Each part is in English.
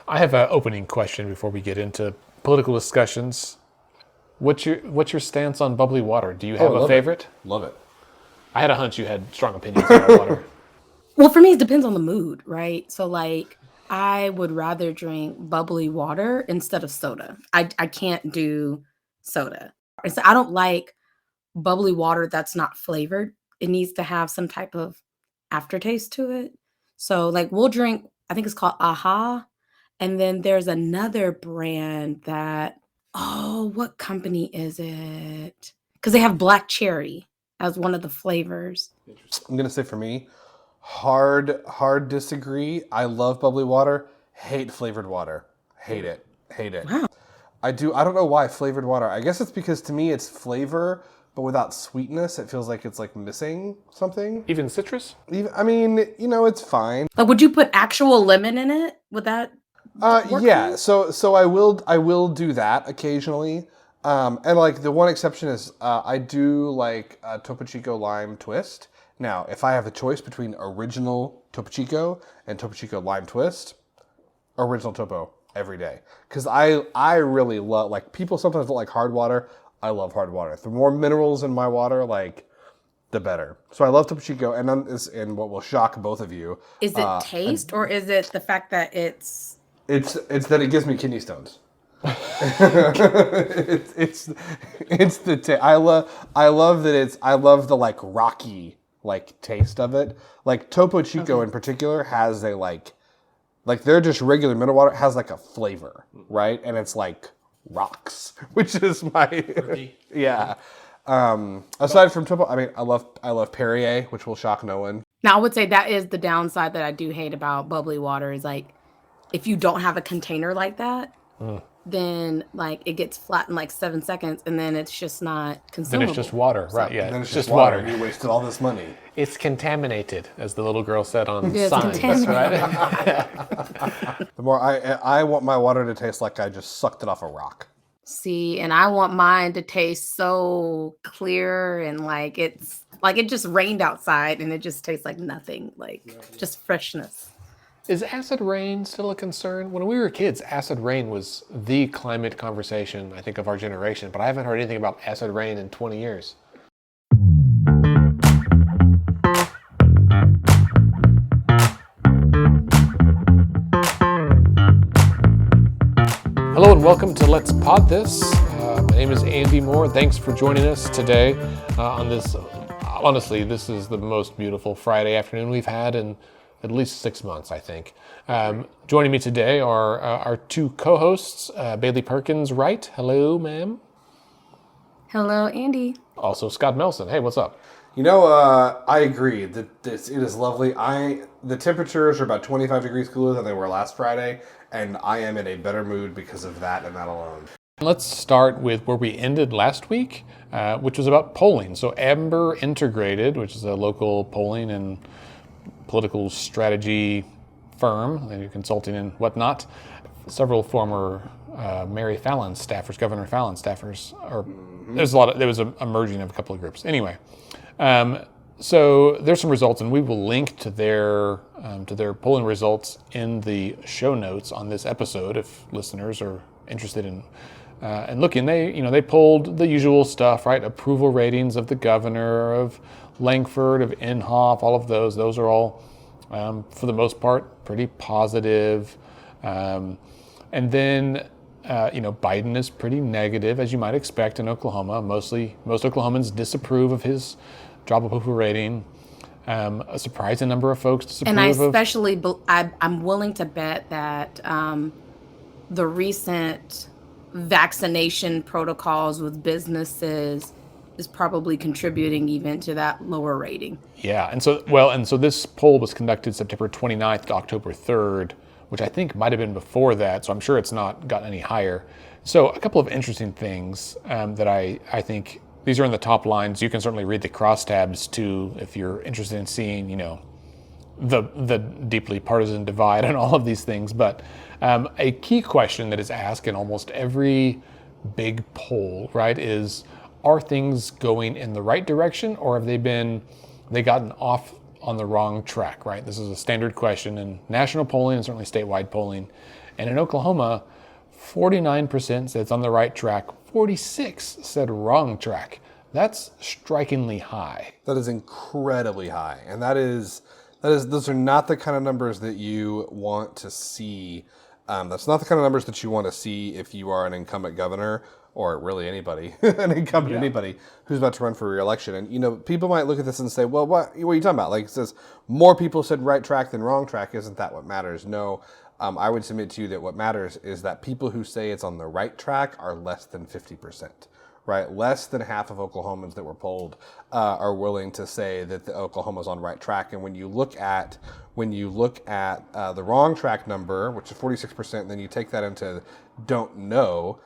I have an opening question before we get into political discussions. What's your stance on bubbly water? Do you have a favorite? Love it. I had a hunch you had strong opinions about water. Well, for me, it depends on the mood, right? So, like, I would rather drink bubbly water instead of soda. I can't do soda. And so I don't like bubbly water that's not flavored. It needs to have some type of aftertaste to it. So, like, we'll drink, I think it's called Aha. And then there's another brand that, oh, what company is it? Because they have black cherry as one of the flavors. I'm gonna say for me, hard disagree. I love bubbly water. Hate flavored water. Hate it. Wow. I don't know why flavored water. I guess it's because to me it's flavor, but without sweetness. It feels like it's like missing something. Even citrus? I mean, it's fine. Like, would you put actual lemon in it? Would that work Yeah. for you? So I will do that occasionally. And like the one exception is I do like Topo Chico lime twist. Now, if I have a choice between original Topo Chico and Topo Chico lime twist, original Topo every day. Because I really love, like, people sometimes don't like hard water. I love hard water. The more minerals in my water, like, the better. So I love Topo Chico, and what will shock both of you. Is it taste or is it the fact that it's It's that it gives me kidney stones. it's the I love that I love the like rocky like taste of it. Like Topo Chico in particular has a like they're just regular mineral water has like a flavor, right? And it's like rocks, which is my yeah. Aside from Topo, I mean I love Perrier, which will shock no one. now? I would say that is the downside that I do hate about bubbly water is like if you don't have a container like that, then like it gets flat in like 7 seconds and then it's just not Then consumable. it's just water, right? Yeah, Then it's just water. You wasted all this money. It's contaminated, as the little girl said on It is signs. contaminated. Right? The more I want my water to taste like I just sucked it off a rock. See, and I want mine to taste so clear and like it's like it just rained outside and it just tastes like nothing, like just freshness. Is acid rain still a concern? When we were kids, acid rain was the climate conversation, I think, of our generation, but I haven't heard anything about acid rain in 20 years. Hello and welcome to Let's Pod This. My name is Andy Moore. Thanks for joining us today on this. Honestly, this is the most beautiful Friday afternoon we've had in at least 6 months, I think. Joining me today are our two co-hosts, Bailey Perkins Wright. Hello, ma'am. Hello, Andy. Also, Scott Melson. Hey, what's up? I agree that it is lovely. The temperatures are about 25 degrees cooler than they were last Friday, and I am in a better mood because of that and that alone. Let's start with where we ended last week, which was about polling. So Amber Integrated, which is a local polling and political strategy firm, consulting and whatnot. Several former Mary Fallon staffers, Governor Fallon staffers, or there was a merging of a couple of groups. Anyway, so there's some results, and we will link to their polling results in the show notes on this episode if listeners are interested in looking. They polled the usual stuff, right? Approval ratings of the governor, of Langford, of Inhofe, all of those. Those are all, for the most part, pretty positive. And then, Biden is pretty negative, as you might expect in Oklahoma. Most Oklahomans disapprove of his drop approval rating. A surprising number of folks disapprove And I of. especially, I'm willing to bet that the recent vaccination protocols with businesses is probably contributing even to that lower rating. Yeah, and so this poll was conducted September 29th to October 3rd, which I think might have been before that, so I'm sure it's not gotten any higher. So a couple of interesting things that I think, these are in the top lines. You can certainly read the crosstabs too if you're interested in seeing, the deeply partisan divide and all of these things. But a key question that is asked in almost every big poll, right, is, are things going in the right direction, or have they gotten off on the wrong track, right? This is a standard question in national polling and certainly statewide polling. And in Oklahoma, 49% said it's on the right track, 46 said wrong track. That's strikingly high. That is incredibly high. And those are not the kind of numbers that you want to see. That's not the kind of numbers that you want to see if you are an incumbent governor, or really anybody, anybody who's about to run for re-election. And, people might look at this and say, well, what are you talking about? Like, it says more people said right track than wrong track. Isn't that what matters? No, I would submit to you that what matters is that people who say it's on the right track are less than 50%. Right, less than half of Oklahomans that were polled are willing to say that the Oklahoma's on right track. And when you look at the wrong track number, which is 46%, then you take that into don't know.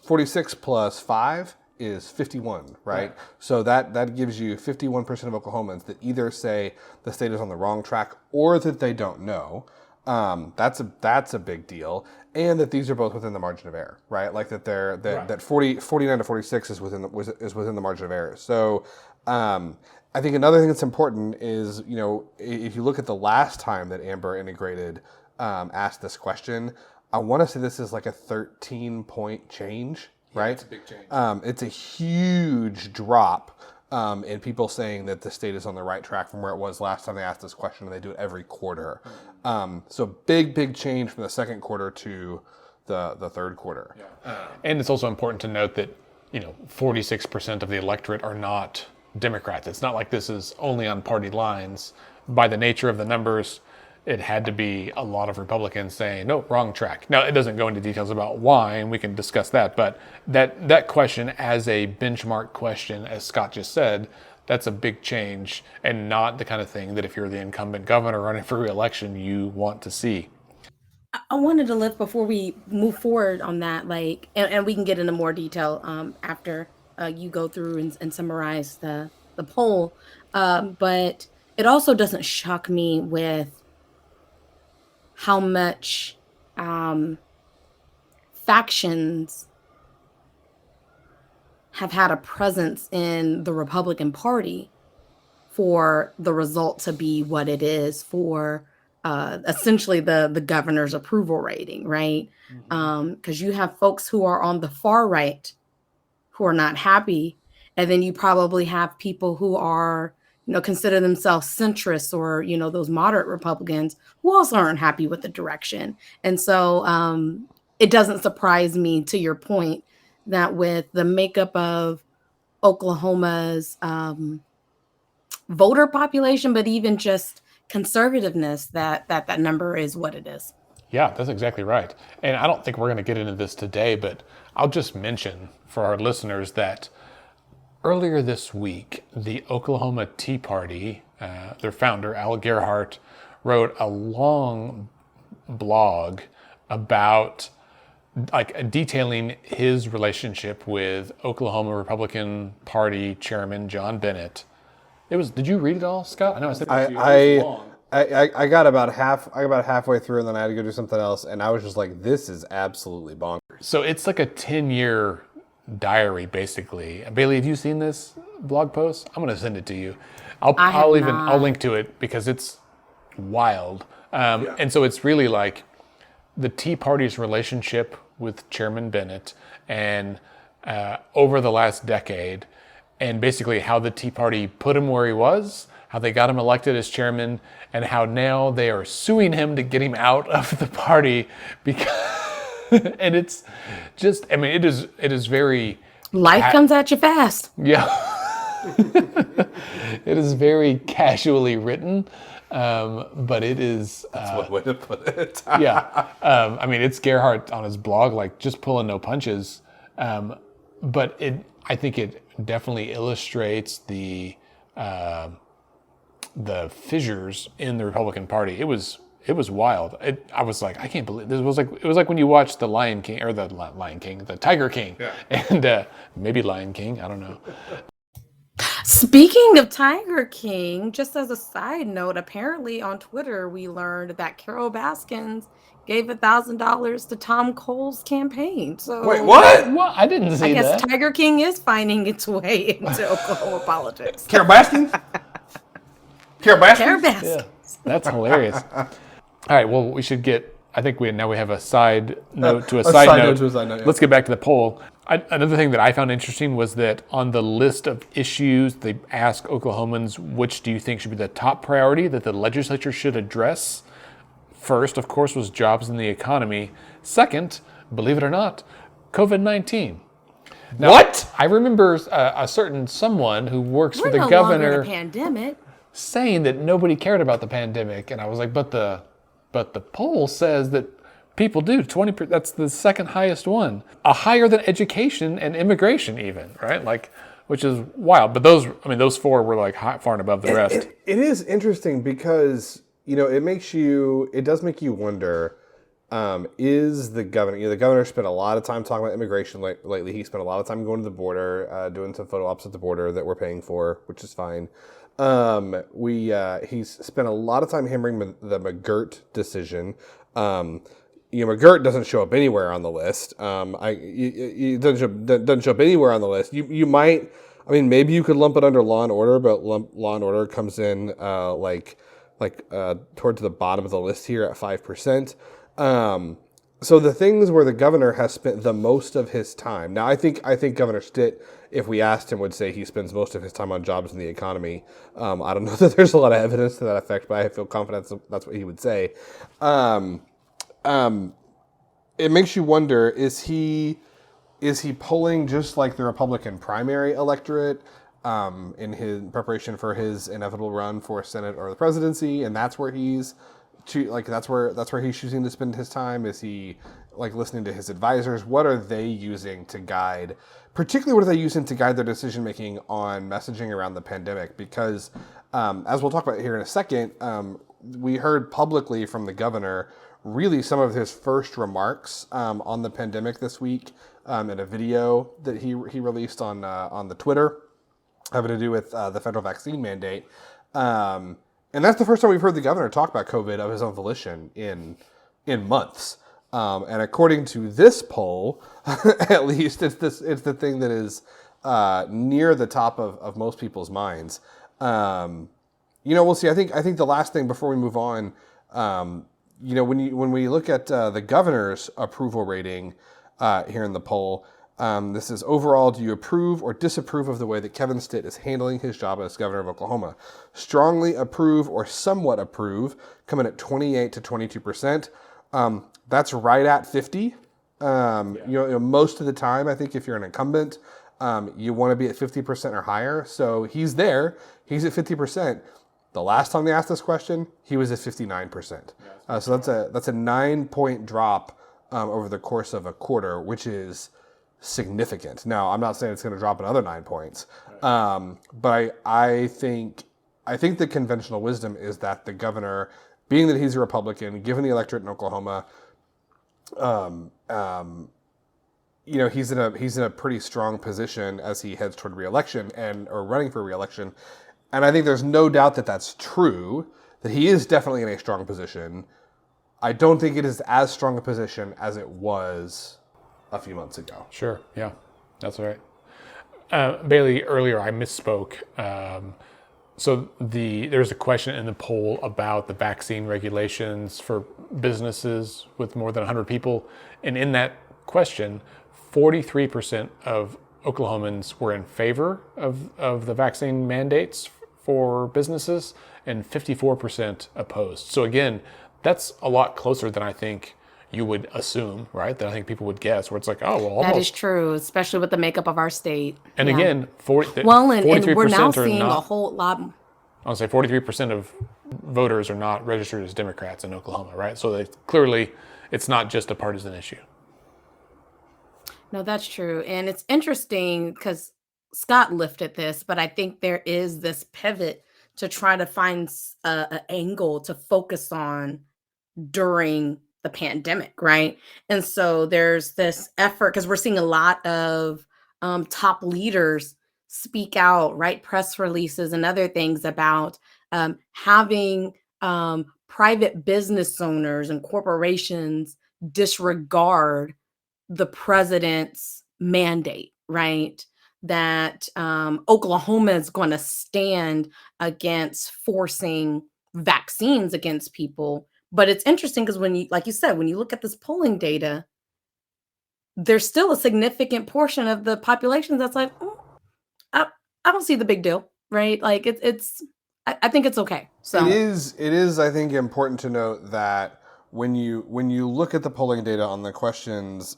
46 plus 5 is 51, right? So that gives you 51% of Oklahomans that either say the state is on the wrong track or that they don't know. That's a big deal, and that these are both within the margin of error, right? Like that 49 to 46 is within the margin of error. So I think another thing that's important is, if you look at the last time that Amber Integrated asked this question, I want to say this is like a 13-point change, right? It's a big change. It's a huge drop. And people saying that the state is on the right track from where it was last time they asked this question, and they do it every quarter. So big change from the second quarter to the third quarter. Yeah. And it's also important to note that 46% of the electorate are not Democrats. It's not like this is only on party lines. By the nature of the numbers, it had to be a lot of Republicans saying, no, wrong track. Now, it doesn't go into details about why, and we can discuss that, but that question as a benchmark question, as Scott just said, that's a big change, and not the kind of thing that if you're the incumbent governor running for re-election, you want to see. I wanted to lift before we move forward on that, and we can get into more detail after you go through and summarize the poll, but it also doesn't shock me with how much factions have had a presence in the Republican Party for the result to be what it is for essentially the governor's approval rating, right? Because you have folks who are on the far right who are not happy, and then you probably have people who are consider themselves centrists or, those moderate Republicans who also aren't happy with the direction. And so it doesn't surprise me, to your point, that with the makeup of Oklahoma's voter population, but even just conservativeness, that number is what it is. Yeah, that's exactly right. And I don't think we're going to get into this today, but I'll just mention for our listeners that earlier this week, the Oklahoma Tea Party, their founder, Al Gerhardt, wrote a long blog about detailing his relationship with Oklahoma Republican Party Chairman John Bennett. Did you read it all, Scott? I know I said it to you. It was long. I got about halfway through, and then I had to go do something else, and I was just like, this is absolutely bonkers. So it's like a 10-year diary, basically. Bailey, have you seen this blog post? I'm going to send it to you. I'll link to it because it's wild. And so it's really like the Tea Party's relationship with Chairman Bennett and over the last decade, and basically how the Tea Party put him where he was, how they got him elected as chairman, and how now they are suing him to get him out of the party because and it's just, it is very... Life comes at you fast. Yeah. It is very casually written, but it is... That's one way to put it. Yeah. It's Gerhardt on his blog, just pulling no punches. But I think it definitely illustrates the fissures in the Republican Party. It was wild. I was like, I can't believe this. It was like when you watch the the Tiger King, yeah. And maybe Lion King. I don't know. Speaking of Tiger King, just as a side note, apparently on Twitter we learned that Carol Baskins gave $1,000 to Tom Cole's campaign. So wait, what? What? I didn't see that. I guess Tiger King is finding its way into Oklahoma politics. Carol Baskins? Carol Baskins? Carol Baskins. Yeah, that's hilarious. All right, well, we should get I think we have a side note to a a side side note. note to a side note, yeah. Let's get back to the poll. Another thing that I found interesting was that on the list of issues, they ask Oklahomans, which do you think should be the top priority that the legislature should address? First, of course, was jobs and the economy. Second, believe it or not, COVID-19. Now, What? I remember a certain someone who works We're for the no longer in governor a pandemic. saying that nobody cared about the pandemic, and I was like, but the poll says that people do. 20%. That's the second highest one, higher than education and immigration, even, right? Like, which is wild. But those four were like far and above the rest. It is interesting because it does make you wonder. Is the governor? The governor spent a lot of time talking about immigration lately. He spent a lot of time going to the border, doing some photo ops at the border that we're paying for, which is fine. He's spent a lot of time hammering the McGirt decision. McGirt doesn't show up anywhere on the list. It doesn't show up anywhere on the list. You might, maybe you could lump it under Law and Order, but Law and Order comes in towards the bottom of the list here at 5%. So the things where the governor has spent the most of his time. Now, I think Governor Stitt, if we asked him, would say he spends most of his time on jobs and the economy. I don't know that there's a lot of evidence to that effect, but I feel confident that's what he would say. It makes you wonder, is he polling just like the Republican primary electorate in his preparation for his inevitable run for Senate or the presidency, and that's where he's that's where he's choosing to spend his time? Is he listening to his advisors? What are they using to guide? Particularly, what are they using to guide their decision making on messaging around the pandemic? Because as we'll talk about here in a second, we heard publicly from the governor really some of his first remarks on the pandemic this week in a video that he released on the Twitter having to do with the federal vaccine mandate. And that's the first time we've heard the governor talk about COVID of his own volition in months. And according to this poll, at least it's the thing that is near the top of most people's minds. We'll see. I think the last thing before we move on, when we look at the governor's approval rating here in the poll, this is overall, do you approve or disapprove of the way that Kevin Stitt is handling his job as governor of Oklahoma? Strongly approve or somewhat approve, coming at 28 to 22%. That's right at 50. Most of the time, I think if you're an incumbent, you want to be at 50% or higher. So he's there. He's at 50%. The last time they asked this question, he was at 59%. So that's a 9-point drop over the course of a quarter, which is significant. Now, I'm not saying it's going to drop another 9 points, but I think the conventional wisdom is that the governor, being that he's a Republican, given the electorate in Oklahoma, he's in a pretty strong position as he heads toward re-election or running for re-election. And I think there's no doubt that that's true, that he is definitely in a strong position. I don't think it is as strong a position as it was a few months ago. Sure, yeah, that's right. Bailey, earlier I misspoke. So there's a question in the poll about the vaccine regulations for businesses with more than 100 people. And in that question, 43% of Oklahomans were in favor of the vaccine mandates for businesses and 54% opposed. So again, that's a lot closer than I think you would assume, right? That I think people would guess, where it's like, oh, well, almost. That is true, especially with the makeup of our state. And Yeah. again, and 43% we're now are seeing not, a whole lot. I'll say 43% of voters are not registered as Democrats in Oklahoma, right? So clearly, it's not just a partisan issue. No, that's true. And it's interesting because Scott lifted this, but I think there is this pivot to try to find an angle to focus on during the pandemic, right? And so there's this effort because we're seeing a lot of top leaders speak out, write press releases and other things about having private business owners and corporations disregard the president's mandate, right? That Oklahoma is going to stand against forcing vaccines against people, But it's interesting because when you, like you said, when you look at this polling data, there's still a significant portion of the population that's like, I, I don't see the big deal, right? Like I think it's okay. It So is, I think, important to note that when you look at the polling data on the questions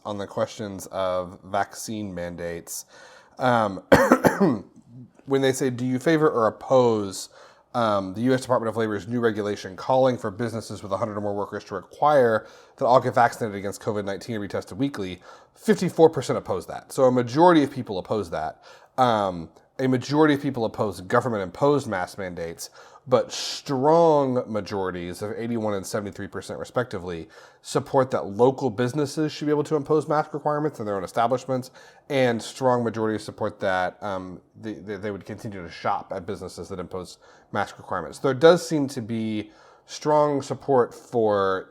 of vaccine mandates, um, when they say, do you favor or oppose the U.S. Department of Labor's new regulation calling for businesses with 100 or more workers to require that all get vaccinated against COVID-19 and be tested weekly, 54% oppose that. So a majority of people oppose that. A majority of people oppose government-imposed mask mandates, but strong majorities of 81 and 73% respectively support that local businesses should be able to impose mask requirements in their own establishments, and strong majorities support that they would continue to shop at businesses that impose mask requirements. There does seem to be strong support for,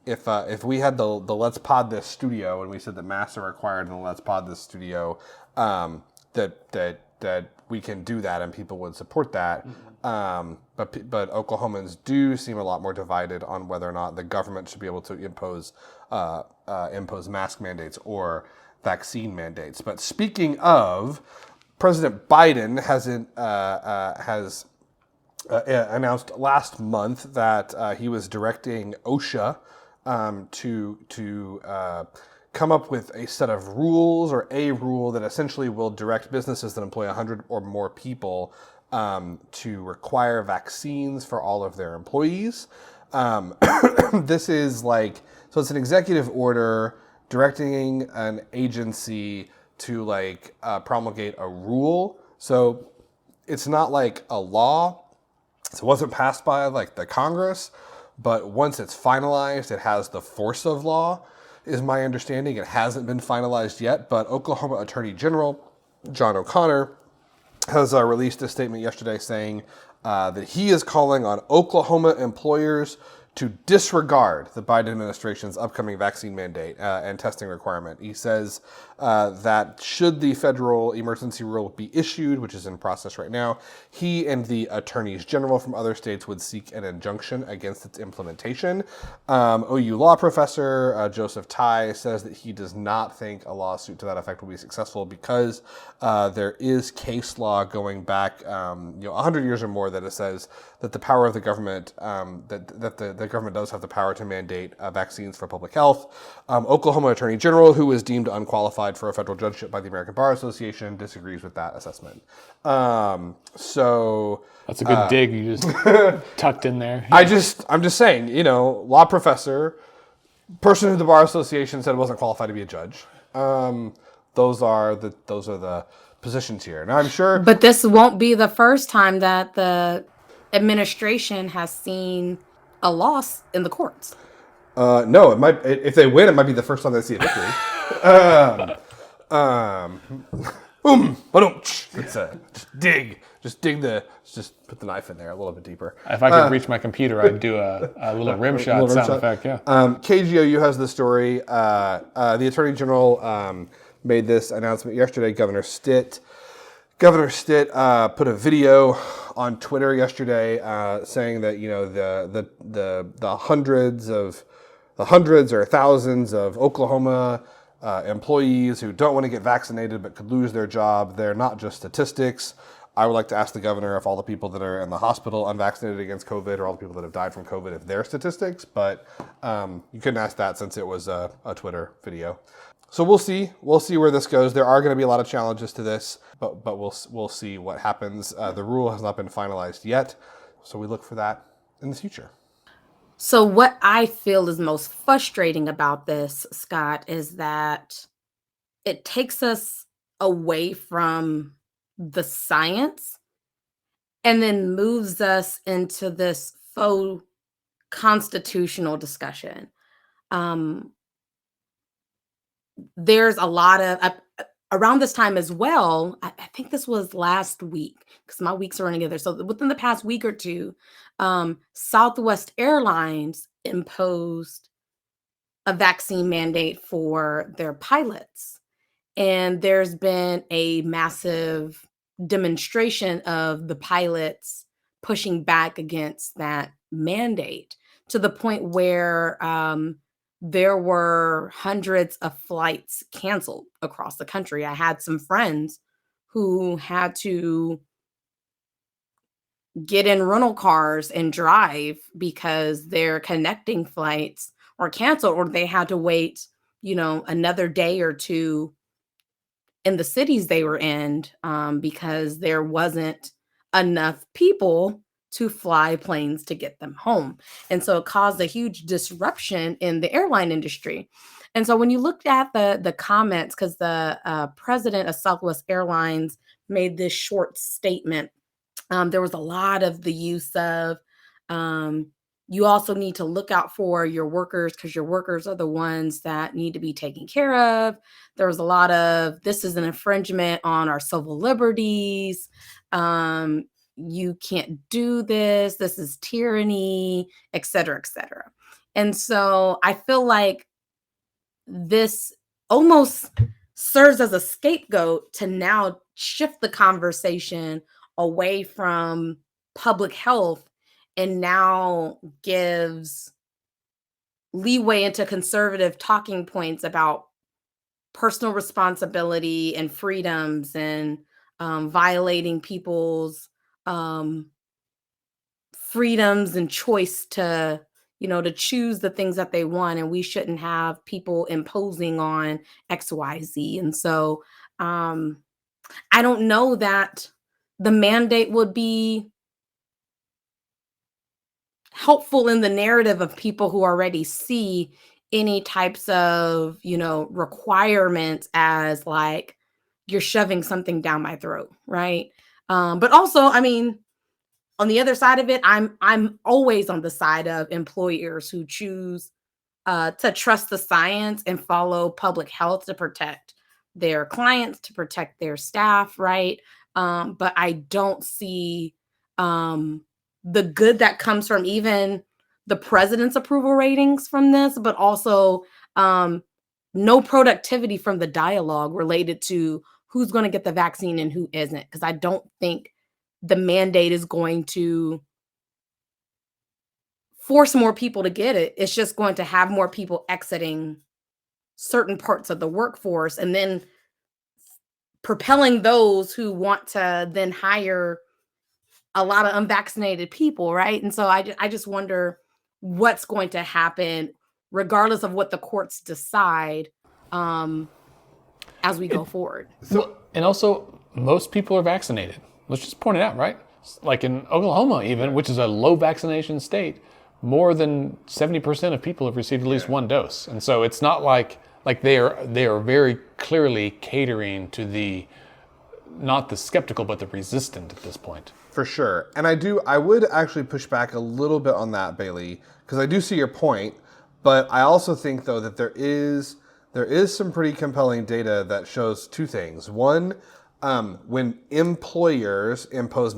if we had the Let's Pod This studio and we said that masks are required in the Let's Pod This studio, that we can do that and people would support that. But Oklahomans do seem a lot more divided on whether or not the government should be able to impose mask mandates or vaccine mandates. But speaking of, President Biden has announced last month that he was directing OSHA to come up with a set of rules, or a rule that essentially will direct businesses that employ 100 or more people to require vaccines for all of their employees. This is so it's an executive order directing an agency to promulgate a rule. So it's not like a law. So it wasn't passed by the Congress, but once it's finalized, it has the force of law, is my understanding. It hasn't been finalized yet, but Oklahoma Attorney General John O'Connor has released a statement yesterday saying that he is calling on Oklahoma employers to disregard the Biden administration's upcoming vaccine mandate and testing requirement. He says that should the federal emergency rule be issued, which is in process right now, he and the attorneys general from other states would seek an injunction against its implementation. OU law professor Joseph Tai says that he does not think a lawsuit to that effect will be successful because there is case law going back 100 years or more that it says that the power of the government, that the government does have the power to mandate vaccines for public health. Oklahoma Attorney General, who was deemed unqualified for a federal judgeship by the American Bar Association, disagrees with that assessment. So that's a good dig you just tucked in there. I'm just saying, law professor, person who the Bar Association said wasn't qualified to be a judge. Those are the positions here. Now I'm sure, but this won't be the first time that the administration has seen a loss in the courts. No, it might. If they win, it might be the first time they see a victory. Just put the knife in there a little bit deeper. If I could reach my computer, I'd do a little rim shot sound effect. Yeah. KGOU has the story. The Attorney General made this announcement yesterday. Governor Stitt put a video on Twitter yesterday saying that the hundreds or thousands of Oklahoma employees who don't want to get vaccinated but could lose their job, they're not just statistics. I would like to ask the governor if all the people that are in the hospital unvaccinated against COVID or all the people that have died from COVID, if they're statistics, but you couldn't ask that since it was a Twitter video. So we'll see where this goes. There are going to be a lot of challenges to this, but we'll see what happens. The rule has not been finalized yet, so we look for that in the future. So what I feel is most frustrating about this, Scott, is that it takes us away from the science and then moves us into this faux constitutional discussion. There's a lot of around this time as well. I think this was last week because my weeks are running together. So within the past week or two, Southwest Airlines imposed a vaccine mandate for their pilots. And there's been a massive demonstration of the pilots pushing back against that mandate. to the point where there were hundreds of flights canceled across the country. I had some friends who had to get in rental cars and drive because their connecting flights were canceled, or they had to wait, another day or two in the cities they were in, because there wasn't enough people to fly planes to get them home. And so it caused a huge disruption in the airline industry. And so when you looked at the comments, because the president of Southwest Airlines made this short statement, there was a lot of the use of, you also need to look out for your workers because your workers are the ones that need to be taken care of. There was a lot of, this is an infringement on our civil liberties. You can't do this. This is tyranny, et cetera, et cetera. And so I feel like this almost serves as a scapegoat to now shift the conversation away from public health and now gives leeway into conservative talking points about personal responsibility and freedoms and violating people's freedoms and choice to choose the things that they want, and we shouldn't have people imposing on XYZ. And so I don't know that the mandate would be helpful in the narrative of people who already see any types of requirements as like you're shoving something down my throat, right? But also, I mean, on the other side of it, I'm always on the side of employers who choose to trust the science and follow public health to protect their clients, to protect their staff, right? But I don't see the good that comes from even the president's approval ratings from this, but also no productivity from the dialogue related to who's going to get the vaccine and who isn't, because I don't think the mandate is going to force more people to get it. It's just going to have more people exiting certain parts of the workforce and then propelling those who want to then hire a lot of unvaccinated people, right? And so I just wonder what's going to happen regardless of what the courts decide as we go forward. So, and also, most people are vaccinated. Let's just point it out, right? Like in Oklahoma, even, which is a low vaccination state, more than 70% of people have received at least one dose. And so it's not like they are very clearly catering to the, not the skeptical, but the resistant at this point. For sure. And I would actually push back a little bit on that, Bailey, because I do see your point, but I also think, though, that there is some pretty compelling data that shows two things. One, when employers impose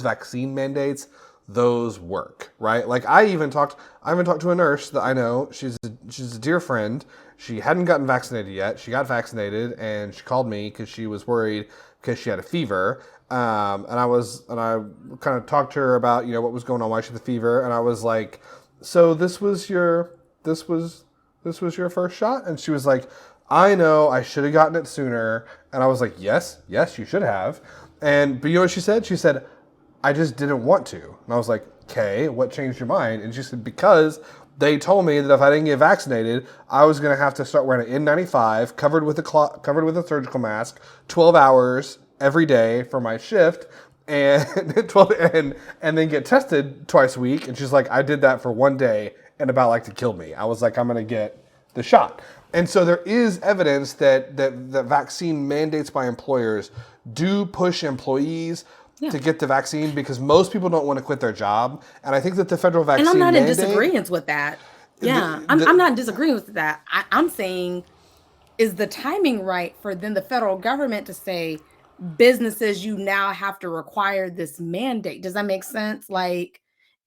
vaccine mandates, those work, right? Like I even talked to a nurse that I know. She's a dear friend. She hadn't gotten vaccinated yet. She got vaccinated, and she called me because she was worried because she had a fever. And I kind of talked to her about what was going on, why she had the fever, and I was like, so this was your first shot? And she was like, I know, I should have gotten it sooner. And I was like, yes, you should have. But you know what she said? She said, I just didn't want to. And I was like, okay, what changed your mind? And she said, because they told me that if I didn't get vaccinated, I was going to have to start wearing an N95 covered with a surgical mask, 12 hours every day for my shift, and and then get tested twice a week. And she's like, I did that for one day and about to kill me. I was like, I'm going to get the shot. And so there is evidence that vaccine mandates by employers do push employees to get the vaccine because most people don't want to quit their job. And I think that the federal vaccine mandate... And I'm not in disagreement with that. Yeah, I'm not disagreeing with that. I'm saying, is the timing right for then the federal government to say, businesses, you now have to require this mandate? Does that make sense? Like,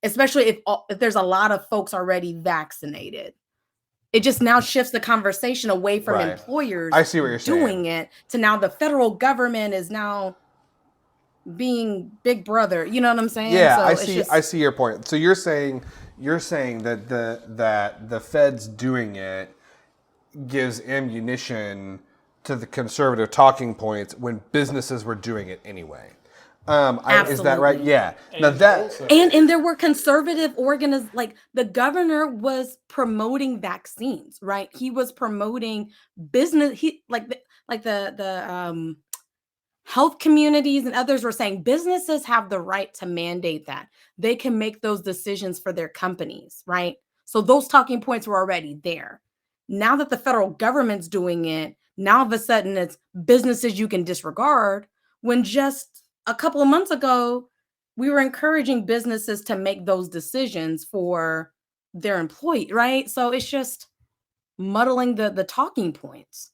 especially if there's a lot of folks already vaccinated. It just now shifts the conversation away from employers I see what you're doing saying. it to now the federal government is now being big brother. You know what I'm saying? Yeah, so I see your point. So you're saying you're saying that the Fed's doing it gives ammunition to the conservative talking points when businesses were doing it anyway. Is that right? Absolutely. Yeah. Now And there were conservative like the governor was promoting vaccines, right? He was promoting business. He like the health communities and others were saying businesses have the right to mandate that. They can make those decisions for their companies, right? So those talking points were already there. Now that the federal government's doing it, now all of a sudden it's businesses you can disregard, when just a couple of months ago, we were encouraging businesses to make those decisions for their employee, right? So it's just muddling the talking points.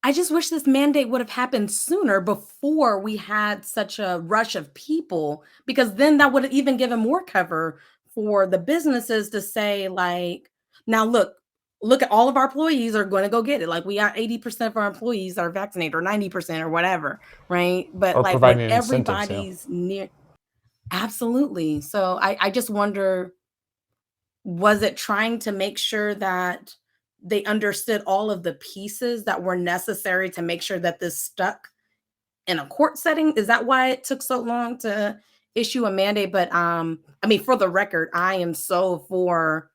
I just wish this mandate would have happened sooner before we had such a rush of people, because then that would have even given more cover for the businesses to say, like, now look at all of our employees are going to go get it. Like we got 80% of our employees that are vaccinated or 90% or whatever, right? But Or like when providing incentives, yeah. everybody's near, absolutely. So I just wonder, was it trying to make sure that they understood all of the pieces that were necessary to make sure that this stuck in a court setting? Is that why it took so long to issue a mandate? But I mean, for the record, I am so for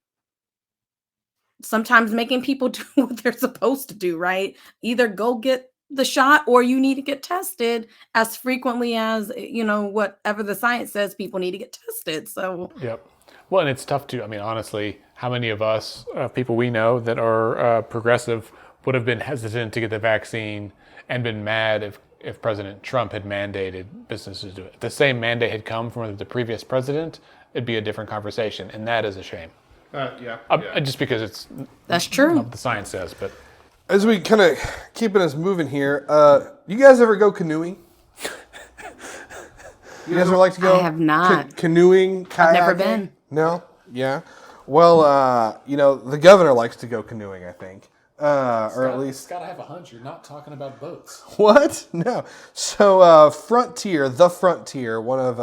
sometimes making people do what they're supposed to do, right? Either go get the shot or you need to get tested as frequently as, whatever the science says people need to get tested. So Yep. Well, and it's tough to, I mean, honestly, how many of us, people we know that are progressive, would have been hesitant to get the vaccine and been mad if President Trump had mandated businesses to do it? If the same mandate had come from the previous president, it'd be a different conversation, and that is a shame. yeah. Just because that's true. what the science says, but As we kind of keeping us moving here, you guys ever go canoeing? You guys ever like to go? I have not. Canoeing, kayaking? I've never been. No? Yeah. Well, the governor likes to go canoeing, I think. Or at least... Scott, I have a hunch you're not talking about boats. What? No. So Frontier, The Frontier, one of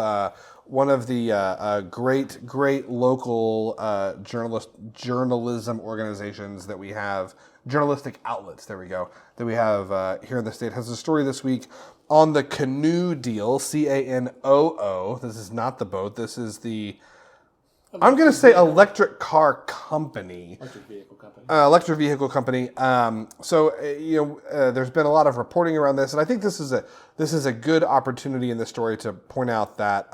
the great local journalism organizations that we have, journalistic outlets, there we go, that we have here in the state, has a story this week on the Canoo deal, Canoo. This is not the boat. This is the, I'm going to say electric car company. Electric vehicle company. Electric vehicle company. There's been a lot of reporting around this, and I think this is a good opportunity in the story to point out that,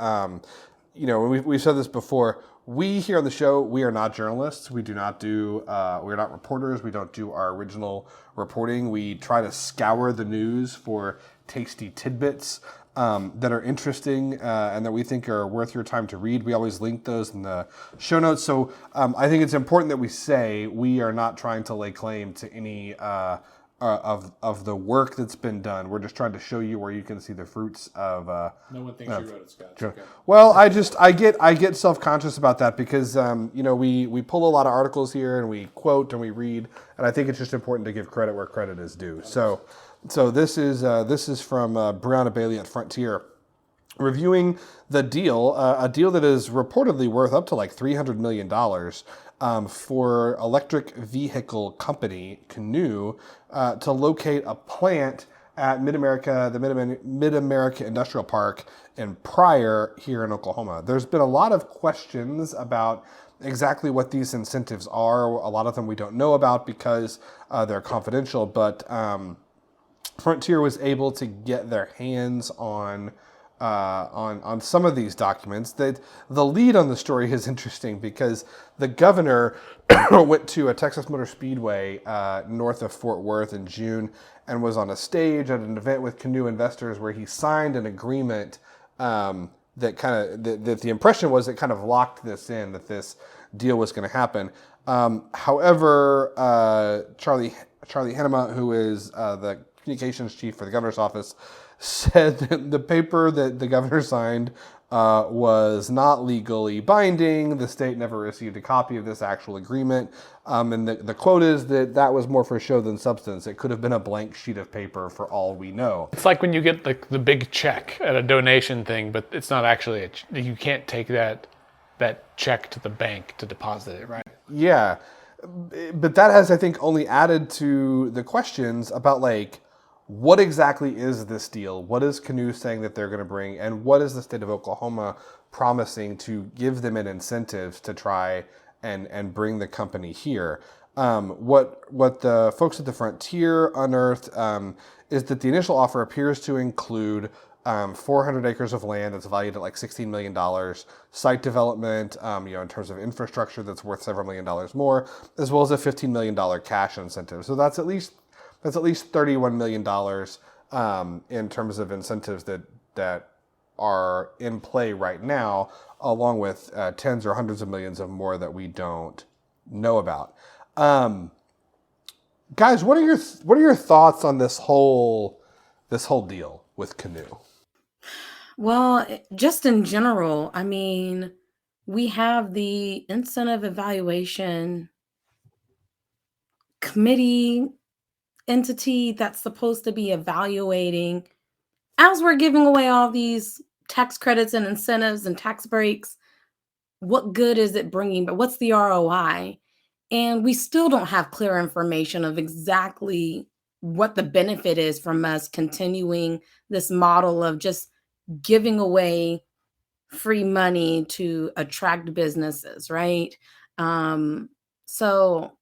we've said this before. We here on the show, we are not journalists. We do not do. We're not reporters. We don't do our original reporting. We try to scour the news for tasty tidbits that are interesting and that we think are worth your time to read. We always link those in the show notes. So I think it's important that we say we are not trying to lay claim to any of the work that's been done. We're just trying to show you where you can see the fruits of. No one thinks you wrote it, Scott. Okay. Well, I get self-conscious about that because we pull a lot of articles here and we quote and we read, and I think it's just important to give credit where credit is due. So this is from Brianna Bailey at Frontier, reviewing the deal, a deal that is reportedly worth up to like $300 million for electric vehicle company Canoo to locate a plant at the Mid-America Industrial Park in Pryor here in Oklahoma. There's been a lot of questions about exactly what these incentives are. A lot of them we don't know about because they're confidential, but Frontier was able to get their hands on some of these documents. That the lead on the story is interesting because the governor went to a Texas Motor Speedway north of Fort Worth in June and was on a stage at an event with Canoo investors where he signed an agreement that the impression was it kind of locked this in, that this deal was going to happen. However, Charlie Hennema, who is the communications chief for the governor's office, said that the paper that the governor signed was not legally binding. The state never received a copy of this actual agreement. And the quote is that was more for show than substance. It could have been a blank sheet of paper for all we know. It's like when you get the big check at a donation thing, but it's not actually you can't take that that check to the bank to deposit it, right? Yeah, but that has, I think, only added to the questions about like, what exactly is this deal? What is Canoo saying that they're going to bring, and what is the state of Oklahoma promising to give them an incentive to try and bring the company here? What the folks at the Frontier unearthed is that the initial offer appears to include 400 acres of land that's valued at like $16 million, site development, in terms of infrastructure that's worth several $1 million more, as well as a $15 million cash incentive. So that's at least $31 million in terms of incentives that are in play right now, along with tens or hundreds of millions of more that we don't know about. Guys, what are your thoughts on this whole deal with Canoo? Well, just in general, I mean, we have the incentive evaluation committee entity that's supposed to be evaluating as we're giving away all these tax credits and incentives and tax breaks, what good is it bringing? But what's the ROI? And we still don't have clear information of exactly what the benefit is from us continuing this model of just giving away free money to attract businesses, right? So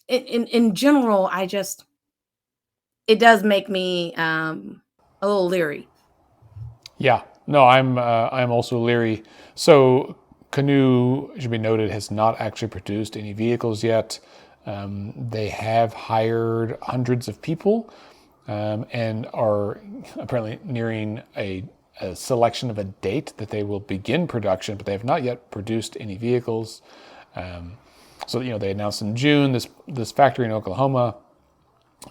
in general, it does make me a little leery. Yeah, no, I'm also leery. So Canoo, it should be noted, has not actually produced any vehicles yet. They have hired hundreds of people and are apparently nearing a selection of a date that they will begin production, but they have not yet produced any vehicles. So they announced in June this factory in Oklahoma.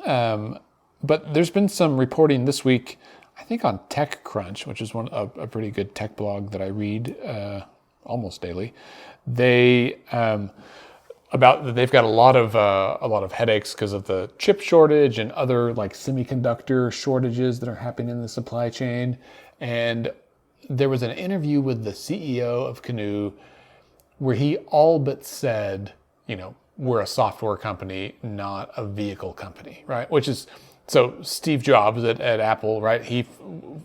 But there's been some reporting this week, I think on TechCrunch, which is a pretty good tech blog that I read almost daily. They've got a lot of headaches because of the chip shortage and other like semiconductor shortages that are happening in the supply chain. And there was an interview with the CEO of Canoo where he all but said, we're a software company, not a vehicle company, right? Which is, so Steve Jobs at Apple, right? He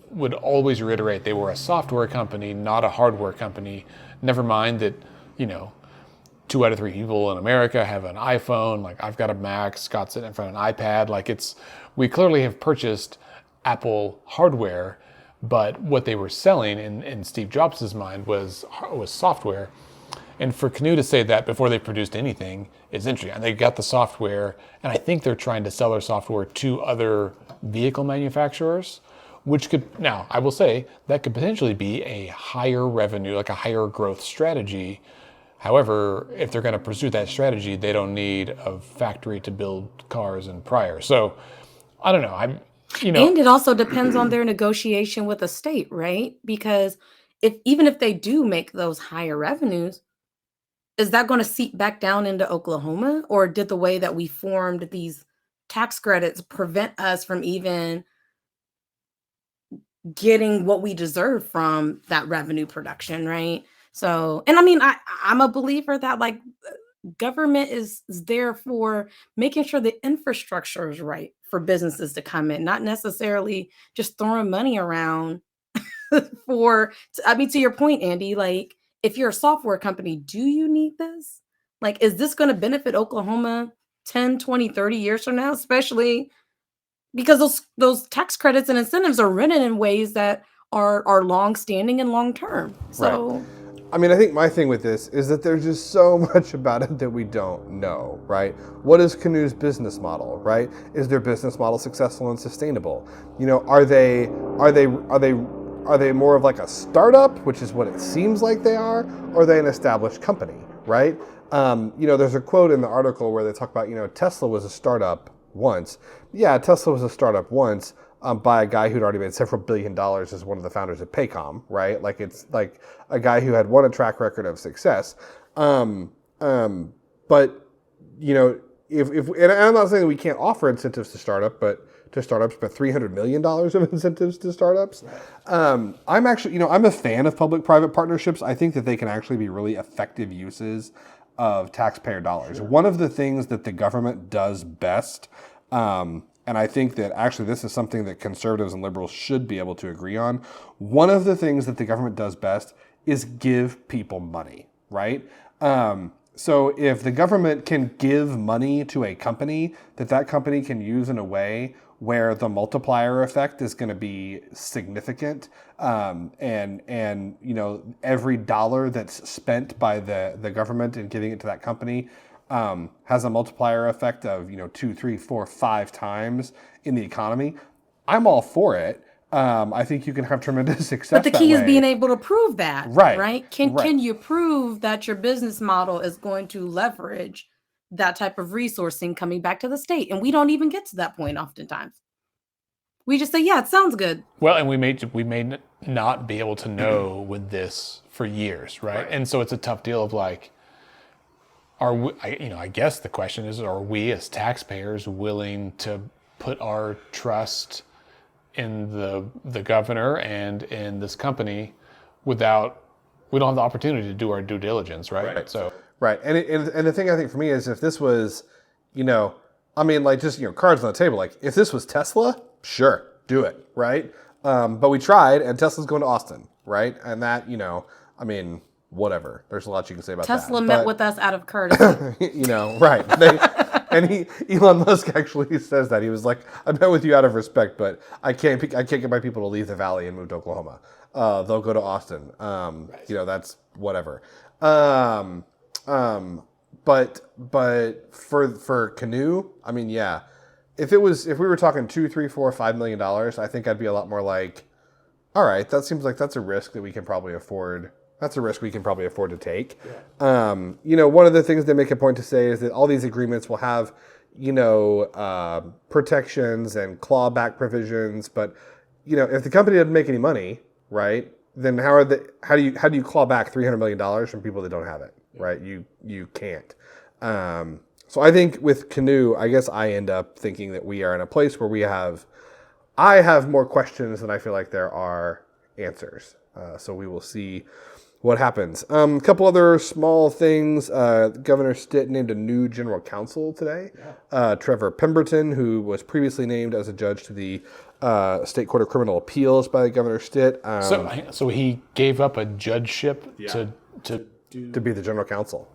would always reiterate they were a software company, not a hardware company. Never mind that, 2 out of 3 people in America have an iPhone. Like I've got a Mac, Scott's sitting in front of an iPad. We clearly have purchased Apple hardware, but what they were selling in Steve Jobs' mind was software. And for Canoo to say that before they produced anything is interesting. And they got the software, and I think they're trying to sell their software to other vehicle manufacturers, which could, now I will say, that could potentially be a higher revenue, like a higher growth strategy. However, if they're going to pursue that strategy, they don't need a factory to build cars in prior. So I don't know. And it also depends on their negotiation with the state, right? Because even if they do make those higher revenues, is that going to seep back down into Oklahoma? Or did the way that we formed these tax credits prevent us from even getting what we deserve from that revenue production, right? So, and I mean, I'm a believer that like government is there for making sure the infrastructure is right for businesses to come in, not necessarily just throwing money around to your point, Andy, like if you're a software company, do you need this? Like, is this going to benefit Oklahoma 10, 20, 30 years from now, especially because those tax credits and incentives are written in ways that are long-standing and long-term. So right. I mean, I think my thing with this is that there's just so much about it that we don't know, right? What is Canoo's business model, right? Is their business model successful and sustainable? Are they more of like a startup, which is what it seems like they are, or are they an established company, right? There's a quote in the article where they talk about, Tesla was a startup once. Yeah, Tesla was a startup once by a guy who'd already made several $1 billion as one of the founders of Paycom, right? Like it's like a guy who had won a track record of success. But and I'm not saying that we can't offer incentives to startups, but $300 million of incentives to startups. I'm actually, I'm a fan of public-private partnerships. I think that they can actually be really effective uses of taxpayer dollars. Sure. One of the things that the government does best, and I think that actually this is something that conservatives and liberals should be able to agree on. One of the things that the government does best is give people money, right? So if the government can give money to a company that company can use in a way where the multiplier effect is going to be significant, and every dollar that's spent by the government in giving it to that company has a multiplier effect of 2, 3, 4, 5 times in the economy, I'm all for it. I think you can have tremendous success. But the key is being able to prove that, right? Can you prove that your business model is going to leverage that type of resourcing coming back to the state? And we don't even get to that point oftentimes. We just say, yeah, it sounds good. Well, and we may not be able to know with this for years, right? And so it's a tough deal of like, are we, I guess the question is, are we as taxpayers willing to put our trust in the governor and in this company without, we don't have the opportunity to do our due diligence, right? So and the thing I think for me is, if this was, cards on the table, like if this was Tesla, sure, do it, right? But we tried, and Tesla's going to Austin, right? And that, whatever. There's a lot you can say about Tesla that. met with us out of courtesy. Right. Elon Musk actually says that. He was like, I met with you out of respect, but I can't get my people to leave the valley and move to Oklahoma. They'll go to Austin. That's whatever. But for Canoo, if we were talking $2, $3, $4, $5 million, I think I'd be a lot more like, all right, that seems like that's a risk that we can probably afford. That's a risk we can probably afford to take. Yeah. One of the things they make a point to say is that all these agreements will have, protections and clawback provisions. But, if the company doesn't make any money, right, then how do you claw back $300 million from people that don't have it, right? You can't. So I think with Canoo, I guess I end up thinking that we are in a place where I have more questions than I feel like there are answers. So we will see what happens. A couple other small things. Governor Stitt named a new general counsel today. Yeah. Trevor Pemberton, who was previously named as a judge to the State Court of Criminal Appeals by Governor Stitt. So he gave up a judgeship to be the general counsel.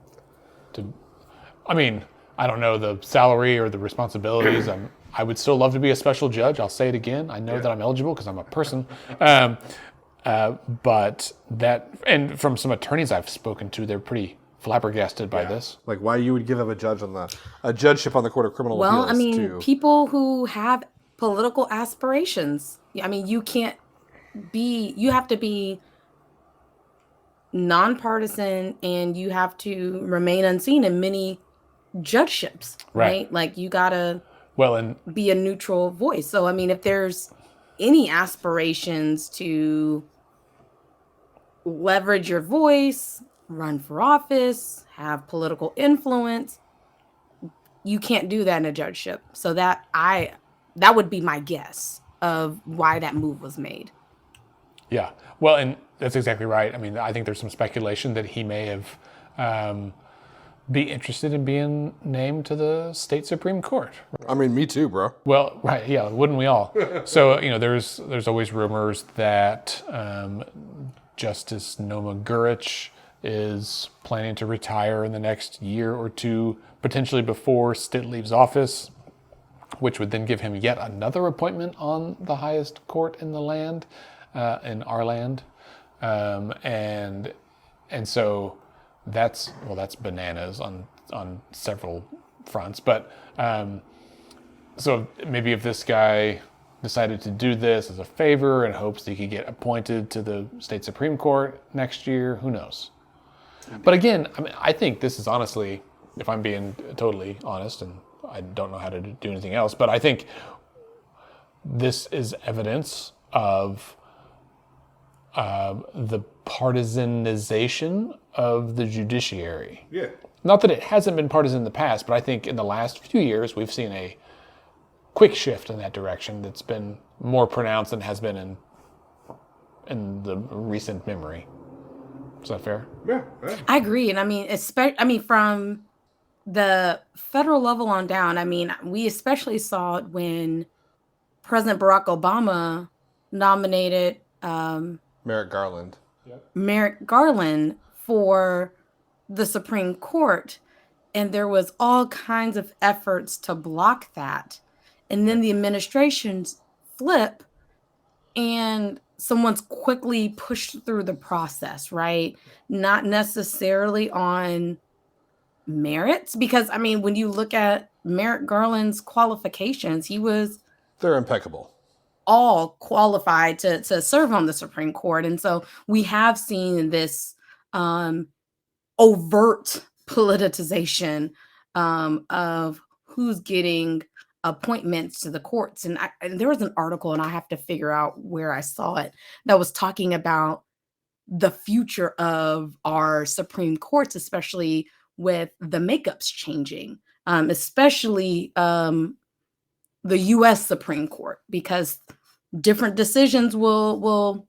I don't know the salary or the responsibilities. I would still love to be a special judge. I'll say it again. I know that I'm eligible because I'm a person. But that, and from some attorneys I've spoken to, they're pretty flabbergasted by this. Like why you would give up a judgeship on the Court of Criminal Appeals? People who have political aspirations. You have to be nonpartisan, and you have to remain unseen in many judgeships, right? Like you gotta be a neutral voice. So if there's any aspirations to leverage your voice, run for office, have political influence, you can't do that in a judgeship. So that would be my guess of why that move was made. Yeah. Well, and that's exactly right. I think there's some speculation that he may have be interested in being named to the state Supreme Court. Me too, bro. Well, right, yeah, wouldn't we all? So, there's always rumors that Justice Noma Gurich is planning to retire in the next year or two, potentially before Stitt leaves office, which would then give him yet another appointment on the highest court in the land, in our land. And so that's bananas on several fronts. But so maybe if this guy decided to do this as a favor and hopes that he could get appointed to the state Supreme Court next year, who knows? But again, I think this is honestly, if I'm being totally honest, and I don't know how to do anything else, but I think this is evidence of the partisanization of the judiciary. Yeah. Not that it hasn't been partisan in the past, but I think in the last few years we've seen a quick shift in that direction that's been more pronounced than has been in the recent memory. Is that fair? Yeah. I agree. And I mean, from the federal level on down, I mean, we especially saw it when President Barack Obama nominated Merrick Garland. Merrick Garland for the Supreme Court. And there was all kinds of efforts to block that. And then the administrations flip and someone's quickly pushed through the process, right? Not necessarily on merits, because I mean, when you look at Merrick Garland's qualifications, They're impeccable. all qualified to serve on the Supreme Court. And so we have seen this overt politicization of who's getting appointments to the courts. And there was an article, and I have to figure out where I saw it, that was talking about the future of our Supreme Courts, especially with the makeups changing, especially the U.S. Supreme Court, because different decisions will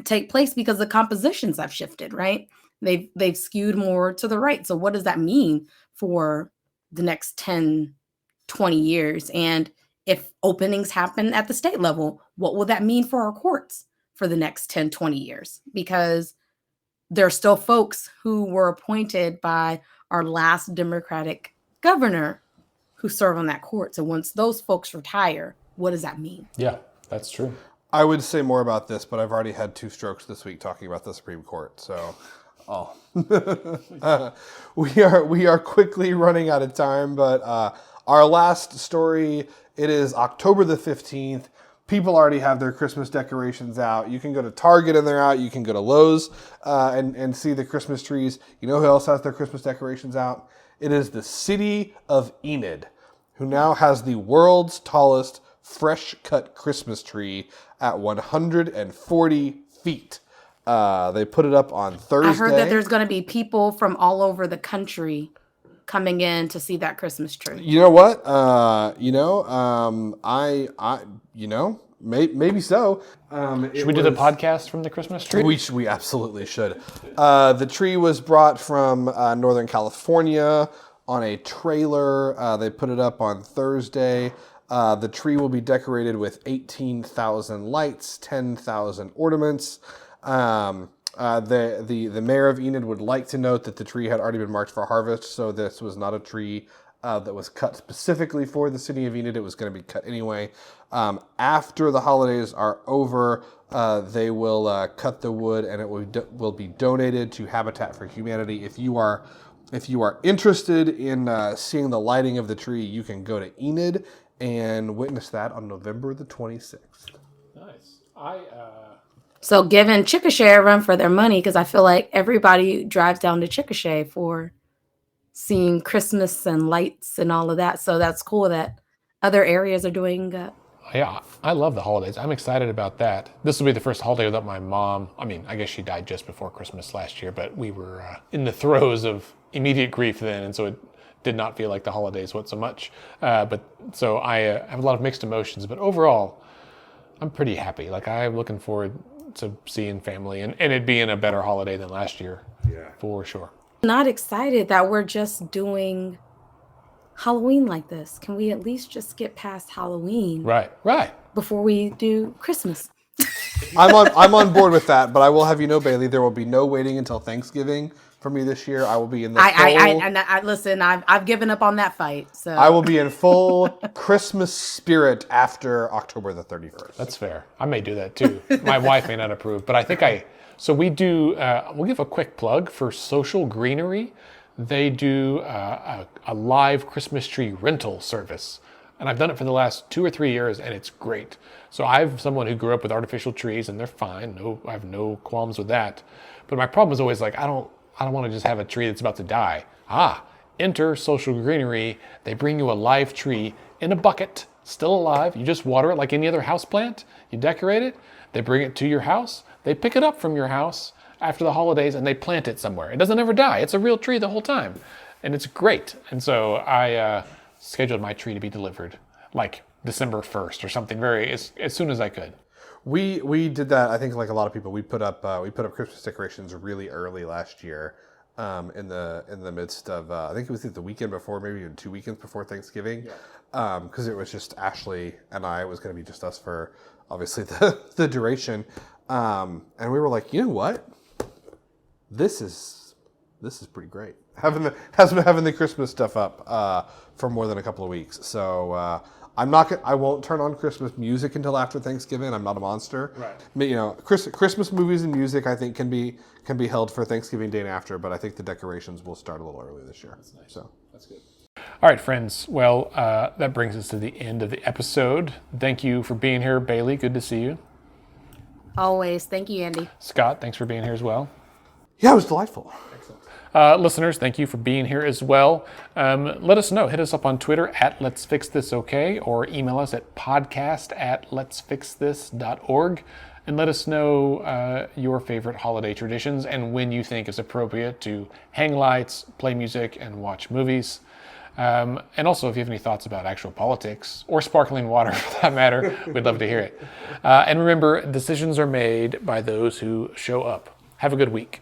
take place because the compositions have shifted, right? They've skewed more to the right. So what does that mean for the next 10, 20 years? And if openings happen at the state level, what will that mean for our courts for the next 10, 20 years? Because there are still folks who were appointed by our last Democratic governor who serve on that court. So once those folks retire, what does that mean? Yeah, that's true. I would say more about this, but I've already had 2 strokes this week talking about the Supreme Court. So, we are quickly running out of time. But our last story, it is October the 15th. People already have their Christmas decorations out. You can go to Target and they're out. You can go to Lowe's and see the Christmas trees. You know who else has their Christmas decorations out? It is the city of Enid, who now has the world's tallest fresh-cut Christmas tree at 140 feet. They put it up on Thursday. I heard that there's going to be people from all over the country coming in to see that Christmas tree. You know what? Maybe so. Should we do the podcast from the Christmas tree? We absolutely should. The tree was brought from Northern California on a trailer. They put it up on Thursday. The tree will be decorated with 18,000 lights, 10,000 ornaments. The mayor of Enid would like to note that the tree had already been marked for harvest, so this was not a tree that was cut specifically for the city of Enid. It was going to be cut anyway. After the holidays are over, they will cut the wood, and it will be donated to Habitat for Humanity. If you are interested in seeing the lighting of the tree, you can go to Enid and witness that on November the 26th. Nice. So giving Chickasha a run for their money, because I feel like everybody drives down to Chickasha for seeing Christmas and lights and all of that. So that's cool that other areas are doing Yeah, I love the holidays. I'm excited about that. This will be the first holiday without my mom. I mean, I guess she died just before Christmas last year, but we were in the throes of immediate grief then, and so it did not feel like the holidays so much. But so I have a lot of mixed emotions, but overall, I'm pretty happy. Like, I'm looking forward to seeing family and it being a better holiday than last year. Yeah, for sure. Not excited that we're just doing Halloween like this. Can we at least just get past Halloween? Right. Before we do Christmas. I'm on board with that, but I will have you know, Bailey, there will be no waiting until Thanksgiving for me this year. I will be in the listen, I've given up on that fight. So I will be in full Christmas spirit after October the 31st. That's fair. I may do that too. My wife may not approve, but I think so we do, we'll give a quick plug for Social Greenery. They do a live Christmas tree rental service. And I've done it for the last 2 or 3 years, and it's great. So I'm someone who grew up with artificial trees, and they're fine. I have no qualms with that. But my problem is always like, I don't want to just have a tree that's about to die. Enter Social Greenery. They bring you a live tree in a bucket, still alive. You just water it like any other house plant. You decorate it. They bring it to your house. They pick it up from your house after the holidays and they plant it somewhere. It doesn't ever die. It's a real tree the whole time. And it's great. And so I scheduled my tree to be delivered like December 1st or something as soon as I could. We did that. I think like a lot of people, we put up Christmas decorations really early last year, in the midst of I think it was the weekend before, maybe even 2 weekends before Thanksgiving, because it was just Ashley and I. It was going to be just us for obviously the duration, and we were like, you know what, this is pretty great having the Christmas stuff up for more than a couple of weeks. So. I won't turn on Christmas music until after Thanksgiving. I'm not a monster. Right. But, you know, Christmas movies and music I think can be held for Thanksgiving Day and after. But I think the decorations will start a little early this year. That's nice. So that's good. All right, friends. Well, that brings us to the end of the episode. Thank you for being here, Bailey. Good to see you. Always. Thank you, Andy. Scott, thanks for being here as well. Yeah, it was delightful. Excellent. Listeners, thank you for being here as well. Let us know. Hit us up on Twitter at Let's Fix This Okay, or email us at podcast@letsfixthis.org, and let us know your favorite holiday traditions and when you think it's appropriate to hang lights, play music, and watch movies. And also, if you have any thoughts about actual politics or sparkling water for that matter, we'd love to hear it. And remember, decisions are made by those who show up. Have a good week.